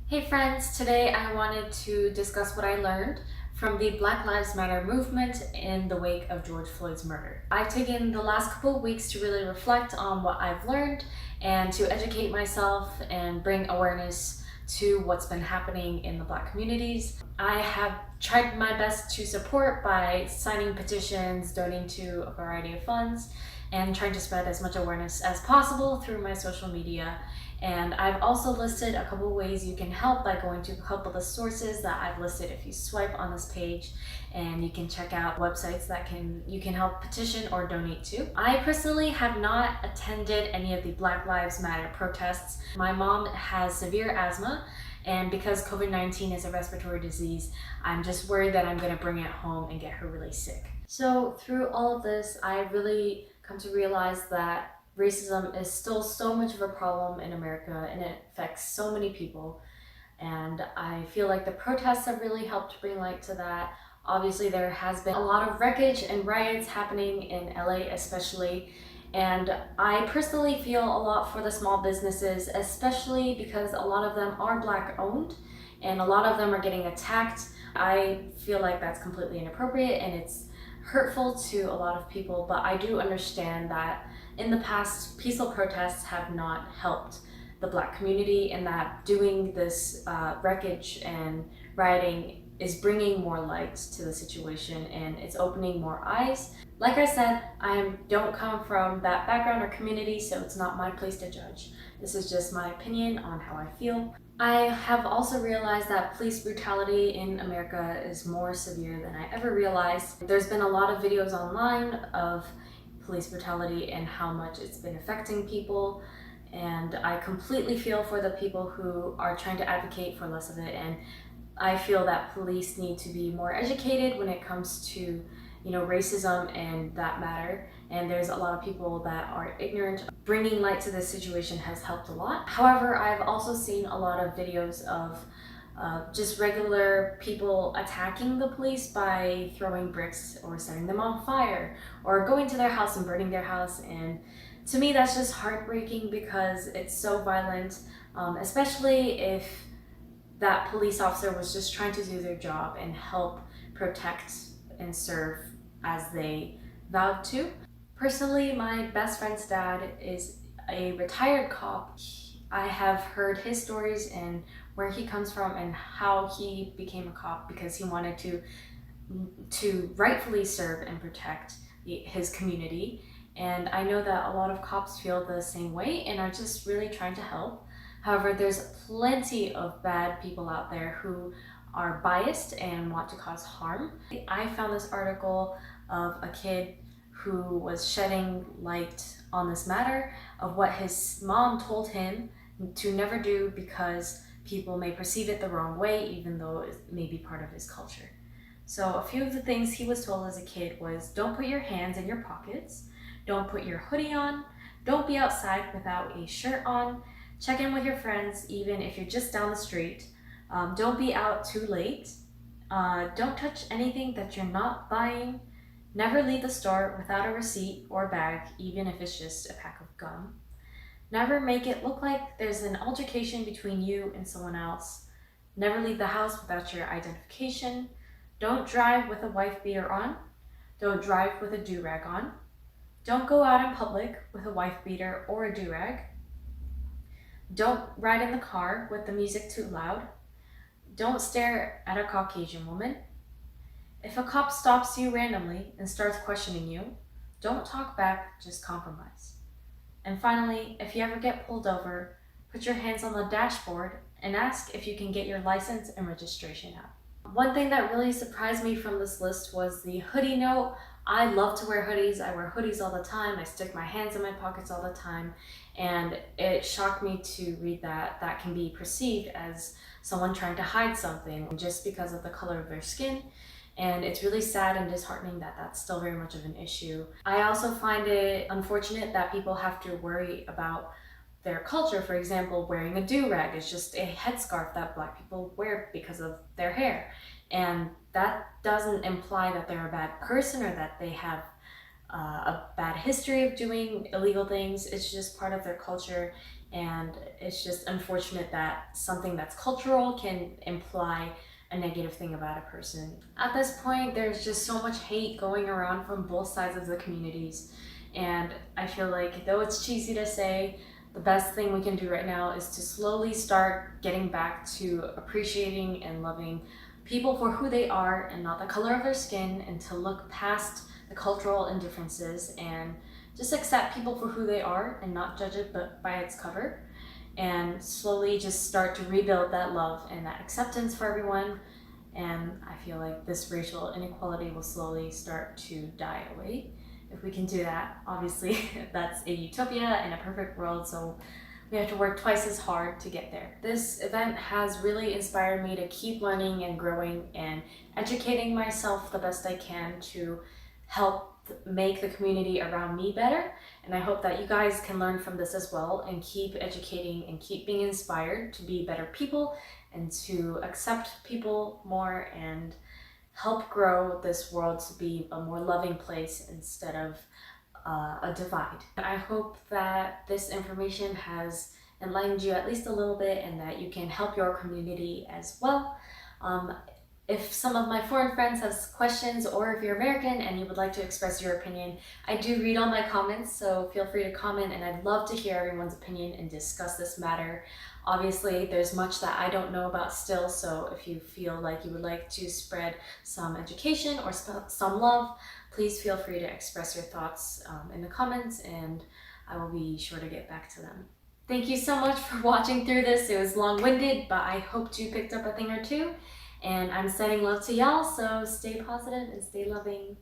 Hey friends, today I wanted to discuss what I learned from the Black Lives Matter movement in the wake of George Floyd's murder. I've taken the last couple of weeks to really reflect on what I've learned and to educate myself and bring awareness to what's been happening in the Black communities. I have tried my best to support by signing petitions, donating to a variety of funds, and trying to spread as much awareness as possible through my social media. And I've also listed a couple ways you can help by going to a couple of the sources that I've listed if you swipe on this page, and you can check out websites that you can help petition or donate to. I personally have not attended any of the Black Lives Matter protests. My mom has severe asthma, and because COVID-19 is a respiratory disease, I'm just worried that I'm going to bring it home and get her really sick. So through all of this, I really come to realize that racism is still so much of a problem in America, and it affects so many people. And I feel like the protests have really helped bring light to that. Obviously, there has been a lot of wreckage and riots happening in LA especially. And I personally feel a lot for the small businesses, especially because a lot of them are Black owned and a lot of them are getting attacked. I feel like that's completely inappropriate and it's hurtful to a lot of people, but I do understand that in the past, peaceful protests have not helped the Black community, and that doing this wreckage and rioting is bringing more light to the situation and it's opening more eyes. Like I said, I don't come from that background or community, so it's not my place to judge. This is just my opinion on how I feel. I have also realized that police brutality in America is more severe than I ever realized. There's been a lot of videos online of police brutality and how much it's been affecting people, and I completely feel for the people who are trying to advocate for less of it. And I feel that police need to be more educated when it comes to racism and that matter, and there's a lot of people that are ignorant. Bringing light to this situation has helped a lot. However, I've also seen a lot of videos of just regular people attacking the police by throwing bricks or setting them on fire or going to their house and burning their house. And to me, that's just heartbreaking because it's so violent, especially if that police officer was just trying to do their job and help protect and serve as they vowed to. Personally, my best friend's dad is a retired cop. I have heard his stories and where he comes from and how he became a cop because he wanted to rightfully serve and protect his community. And I know that a lot of cops feel the same way and are just really trying to help. However, there's plenty of bad people out there who are biased and want to cause harm. I found this article of a kid who was shedding light on this matter of what his mom told him to never do because people may perceive it the wrong way, even though it may be part of his culture. So a few of the things he was told as a kid was, don't put your hands in your pockets, don't put your hoodie on, don't be outside without a shirt on, check in with your friends even if you're just down the street, don't be out too late, don't touch anything that you're not buying, never leave the store without a receipt or bag, even if it's just a pack of gum. Never make it look like there's an altercation between you and someone else. Never leave the house without your identification. Don't drive with a wife beater on. Don't drive with a do-rag on. Don't go out in public with a wife beater or a do-rag. Don't ride in the car with the music too loud. Don't stare at a Caucasian woman. If a cop stops you randomly and starts questioning you, don't talk back, just compromise. And finally, if you ever get pulled over, put your hands on the dashboard and ask if you can get your license and registration out. One thing that really surprised me from this list was the hoodie note. I love to wear hoodies. I wear hoodies all the time. I stick my hands in my pockets all the time. And it shocked me to read that that can be perceived as someone trying to hide something just because of the color of their skin. And it's really sad and disheartening that that's still very much of an issue. I also find it unfortunate that people have to worry about their culture. For example, wearing a do-rag is just a headscarf that Black people wear because of their hair. And that doesn't imply that they're a bad person or that they have a bad history of doing illegal things. It's just part of their culture, And it's just unfortunate that something that's cultural can imply a negative thing about a person. At this point, there's just so much hate going around from both sides of the communities. And I feel like, though it's cheesy to say, the best thing we can do right now is to slowly start getting back to appreciating and loving people for who they are and not the color of their skin, and to look past the cultural indifferences and just accept people for who they are and not judge it but by its cover, and slowly just start to rebuild that love and that acceptance for everyone. And I feel like this racial inequality will slowly start to die away if we can do that. Obviously, that's a utopia and a perfect world, so we have to work twice as hard to get there. This event has really inspired me to keep learning and growing and educating myself the best I can to help make the community around me better. And I hope that you guys can learn from this as well and keep educating and keep being inspired to be better people and to accept people more and help grow this world to be a more loving place instead of a divide. I hope that this information has enlightened you at least a little bit and that you can help your community as well. If some of my foreign friends have questions, or if you're American and you would like to express your opinion, I do read all my comments, so feel free to comment, and I'd love to hear everyone's opinion and discuss this matter. Obviously, there's much that I don't know about still, so if you feel like you would like to spread some education or some love, please feel free to express your thoughts in the comments, and I will be sure to get back to them. Thank you so much for watching through this. It was long-winded, but I hoped you picked up a thing or two. And I'm sending love to y'all, so stay positive and stay loving.